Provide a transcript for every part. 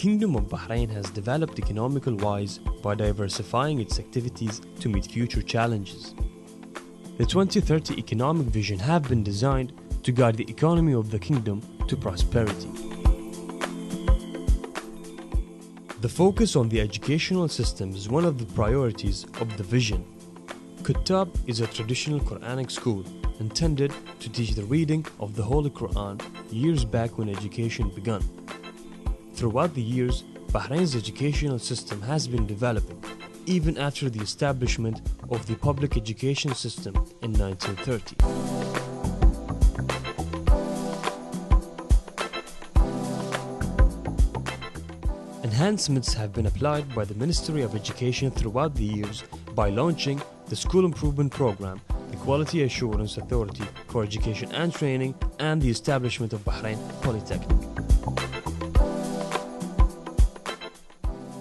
Kingdom of Bahrain has developed economical-wise by diversifying its activities to meet future challenges. The 2030 economic vision have been designed to guide the economy of the kingdom to prosperity. The focus on the educational system is one of the priorities of the vision. Kuttab is a traditional Quranic school intended to teach the reading of the Holy Quran years back when education began. Throughout the years, Bahrain's educational system has been developing, even after the establishment of the public education system in 1930. Enhancements have been applied by the Ministry of Education throughout the years by launching the School Improvement Program, the Quality Assurance Authority for Education and Training, and the establishment of Bahrain Polytechnic.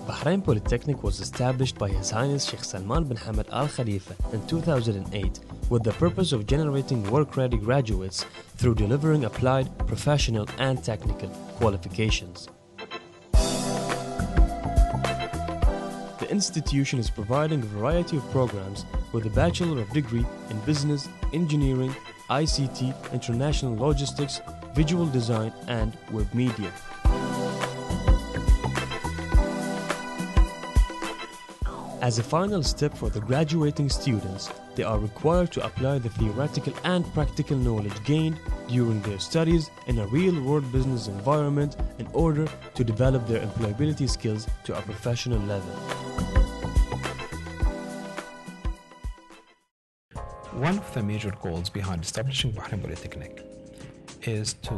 Bahrain Polytechnic was established by His Highness Sheikh Salman bin Hamad Al Khalifa in 2008 with the purpose of generating work-ready graduates through delivering applied, professional and technical qualifications. The institution is providing a variety of programs with a Bachelor of Degree in Business, Engineering, ICT, International Logistics, Visual Design and Web Media. As a final step for the graduating students, they are required to apply the theoretical and practical knowledge gained during their studies in a real-world business environment in order to develop their employability skills to a professional level. One of the major goals behind establishing Bahrain Polytechnic is to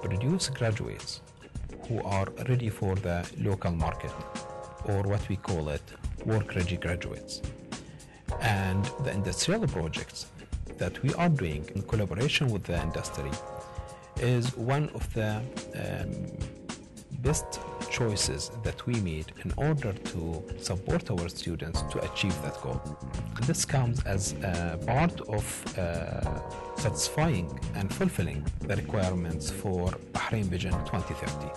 produce graduates who are ready for the local market, or what we call it, work-ready graduates. And the industrial projects that we are doing in collaboration with the industry is one of the best choices that we made in order to support our students to achieve that goal. This comes as a part of satisfying and fulfilling the requirements for Bahrain Vision 2030.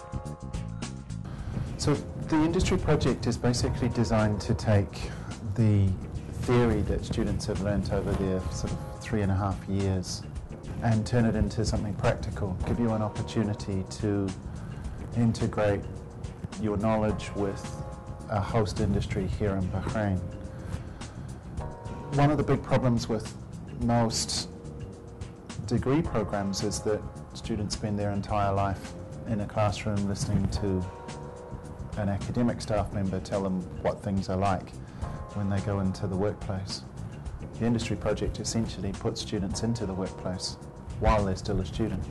So the industry project is basically designed to take the theory that students have learnt over their sort of 3.5 years and turn it into something practical, give you an opportunity to integrate your knowledge with a host industry here in Bahrain. One of the big problems with most degree programs is that students spend their entire life in a classroom listening to an academic staff member tell them what things are like when they go into the workplace. The industry project essentially puts students into the workplace while they're still a student,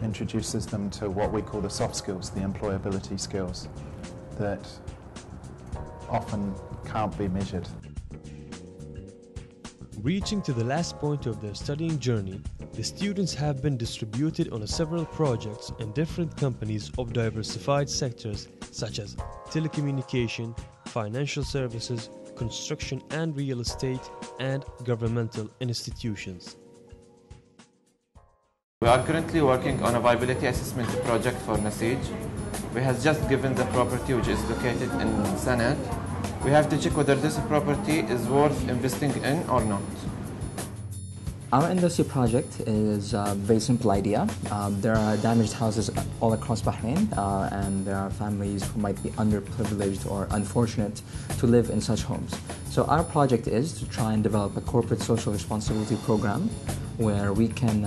introduces them to what we call the soft skills, the employability skills that often can't be measured. Reaching to the last point of their studying journey, the students have been distributed on several projects in different companies of diversified sectors such as telecommunication, financial services, construction and real estate, and governmental institutions. We are currently working on a viability assessment project for Naseej. We have just given the property, which is located in Sanad. We have to check whether this property is worth investing in or not. Our industry project is a very simple idea. There are damaged houses all across Bahrain, and there are families who might be underprivileged or unfortunate to live in such homes. So our project is to try and develop a corporate social responsibility program where we can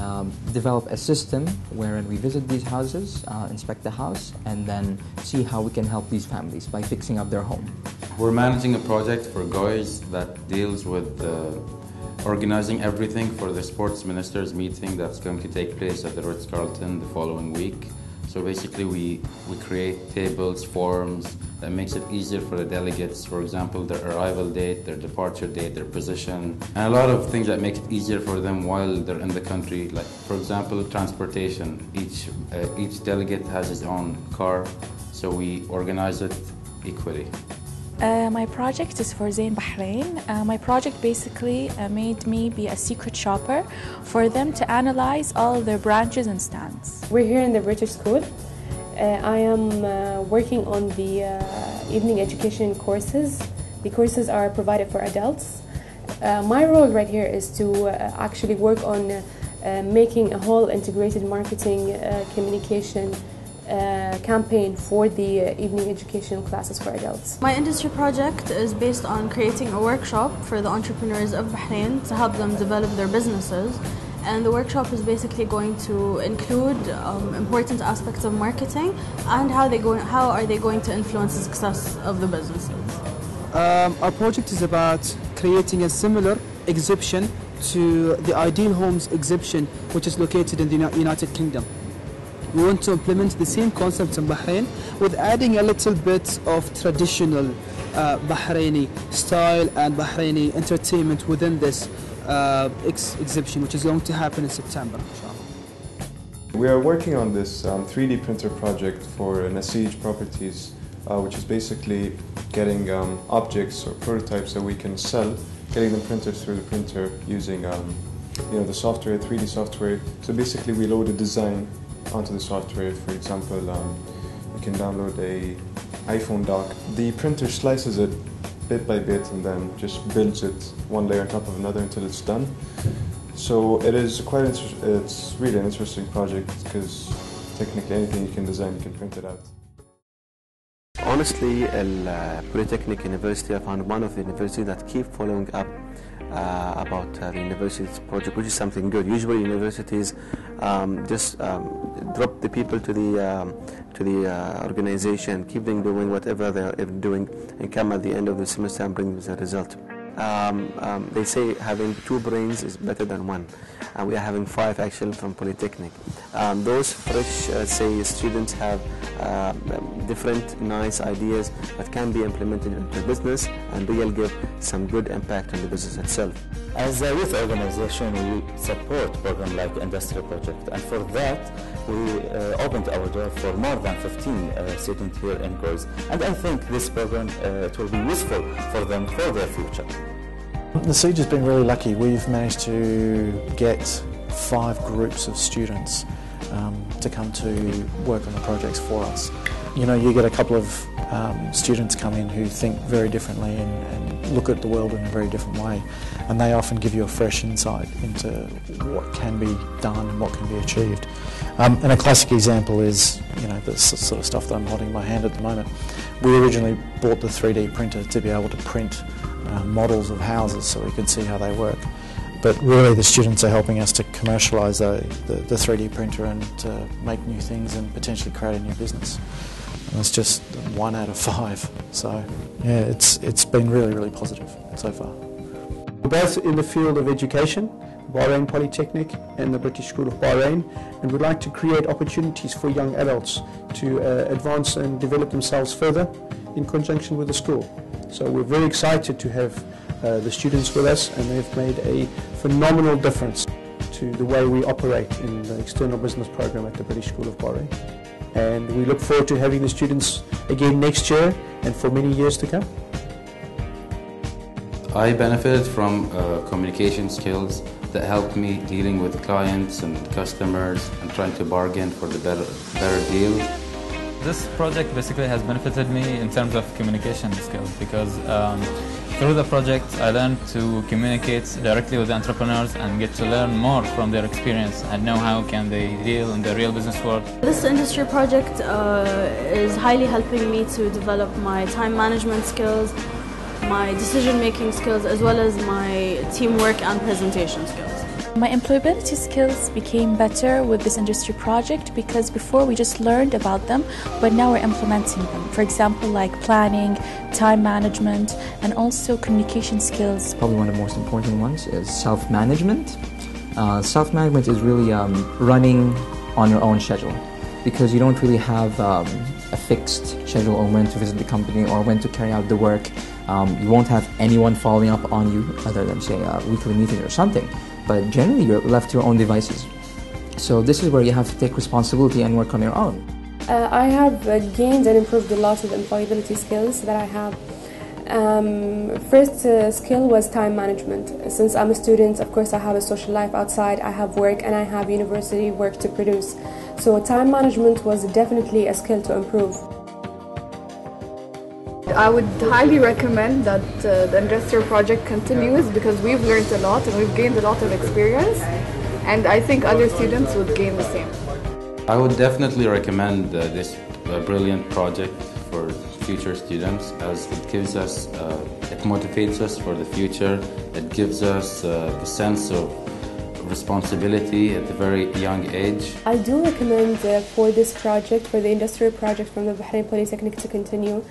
develop a system wherein we visit these houses, inspect the house, and then see how we can help these families by fixing up their home. We're managing a project for GOIS that deals with organizing everything for the sports ministers meeting that's going to take place at the Ritz-Carlton the following week. So basically we create tables, forms that makes it easier for the delegates, for example, their arrival date, their departure date, their position, and a lot of things that make it easier for them while they're in the country. Like, for example, transportation. Each delegate has his own car, so we organize it equally. My project is for Zain Bahrain. My project basically made me be a secret shopper for them to analyze all their branches and stands. We're here in the British School. I am working on the evening education courses. The courses are provided for adults. My role right here is to actually work on making a whole integrated marketing communication campaign for the evening education classes for adults. My industry project is based on creating a workshop for the entrepreneurs of Bahrain to help them develop their businesses. And the workshop is basically going to include important aspects of marketing and how are they going to influence the success of the businesses. Our project is about creating a similar exhibition to the Ideal Homes exhibition, which is located in the United Kingdom. We want to implement the same concept in Bahrain with adding a little bit of traditional Bahraini style and Bahraini entertainment within this exhibition, which is going to happen in September. We are working on this 3D printer project for Naseej properties, which is basically getting objects or prototypes that we can sell, getting them printed through the printer using the software, 3D software. So basically we load a design onto the software. For example, you can download a iPhone dock. The printer slices it bit by bit and then just builds it one layer on top of another until it's done. So it is it's really an interesting project because technically anything you can design, you can print it out. Honestly, Polytechnic University, I found one of the universities that keep following up about the university's project, which is something good. Usually universities just drop the people to the organization, keep them doing whatever they're doing, and come at the end of the semester and bring the result. They say having 2 brains is better than 1, and we are having 5 actually from Polytechnic. Those fresh, say, students have different nice ideas that can be implemented into business and really give some good impact on the business itself. As a youth organization, we support programs like Industry Project, and for that we opened our door for more than 15 students here in course, and I think this program it will be useful for them for their future. Naseej has been really lucky. We've managed to get 5 groups of students to come to work on the projects for us. You know, you get a couple of students come in who think very differently and look at the world in a very different way, and they often give you a fresh insight into what can be done and what can be achieved. And a classic example is, you know, the sort of stuff that I'm holding in my hand at the moment. We originally bought the 3D printer to be able to print models of houses so we could see how they work. But really the students are helping us to commercialise the 3D printer and to make new things and potentially create a new business. And it's just 1 out of 5. So yeah, it's been really, really positive so far. We're both in the field of education, Bahrain Polytechnic and the British School of Bahrain, and we'd like to create opportunities for young adults to advance and develop themselves further in conjunction with the school. So we're very excited to have the students with us, and they've made a phenomenal difference to the way we operate in the external business program at the British School of Bahrain. And we look forward to having the students again next year and for many years to come. I benefited from communication skills that helped me dealing with clients and customers and trying to bargain for the better deal. This project basically has benefited me in terms of communication skills because through the project I learned to communicate directly with the entrepreneurs and get to learn more from their experience and know how can they deal in the real business world. This industry project is highly helping me to develop my time management skills, my decision-making skills, as well as my teamwork and presentation skills. My employability skills became better with this industry project because before we just learned about them, but now we're implementing them. For example, like planning, time management, and also communication skills. Probably one of the most important ones is self-management. Self-management is really running on your own schedule because you don't really have a fixed schedule on when to visit the company or when to carry out the work. You won't have anyone following up on you other than, say, a weekly meeting or something. But generally, you're left to your own devices. So this is where you have to take responsibility and work on your own. I have gained and improved a lot of employability skills that I have. First skill was time management. Since I'm a student, of course, I have a social life outside, I have work, and I have university work to produce. So time management was definitely a skill to improve. I would highly recommend that the industrial project continues because we've learned a lot and we've gained a lot of experience, and I think other students would gain the same. I would definitely recommend this brilliant project for future students, as it gives us, it motivates us for the future. It gives us the sense of responsibility at a very young age. I do recommend for this project, for the industrial project from the Bahrain Polytechnic, to continue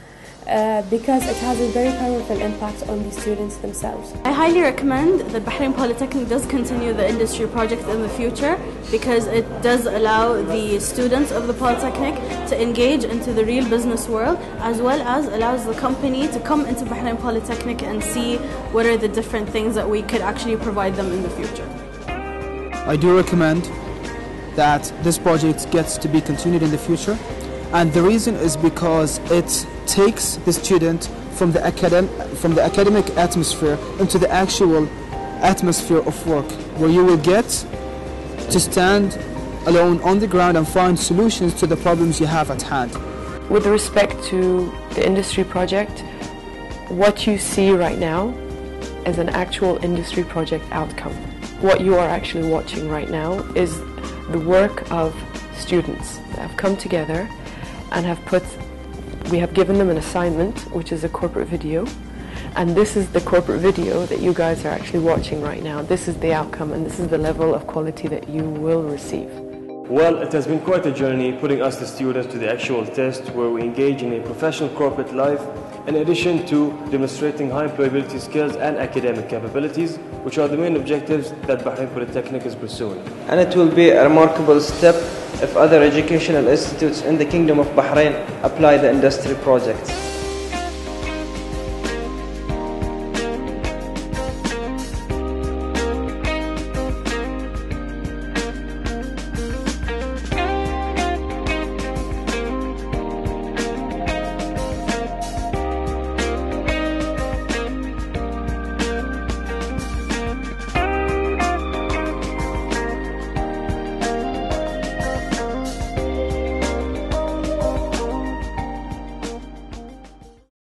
because it has a very powerful impact on the students themselves. I highly recommend that Bahrain Polytechnic does continue the industry project in the future because it does allow the students of the Polytechnic to engage into the real business world, as well as allows the company to come into Bahrain Polytechnic and see what are the different things that we could actually provide them in the future. I do recommend that this project gets to be continued in the future, and the reason is because it takes the student from the academic atmosphere into the actual atmosphere of work, where you will get to stand alone on the ground and find solutions to the problems you have at hand. With respect to the industry project, what you see right now is an actual industry project outcome. What you are actually watching right now is the work of students that have come together and we have given them an assignment, which is a corporate video, and this is the corporate video that you guys are actually watching right now. This is the outcome, and this is the level of quality that you will receive. Well, it has been quite a journey putting us, the students, to the actual test where we engage in a professional corporate life, in addition to demonstrating high employability skills and academic capabilities, which are the main objectives that Bahrain Polytechnic is pursuing. And it will be a remarkable step if other educational institutes in the Kingdom of Bahrain apply the industry projects.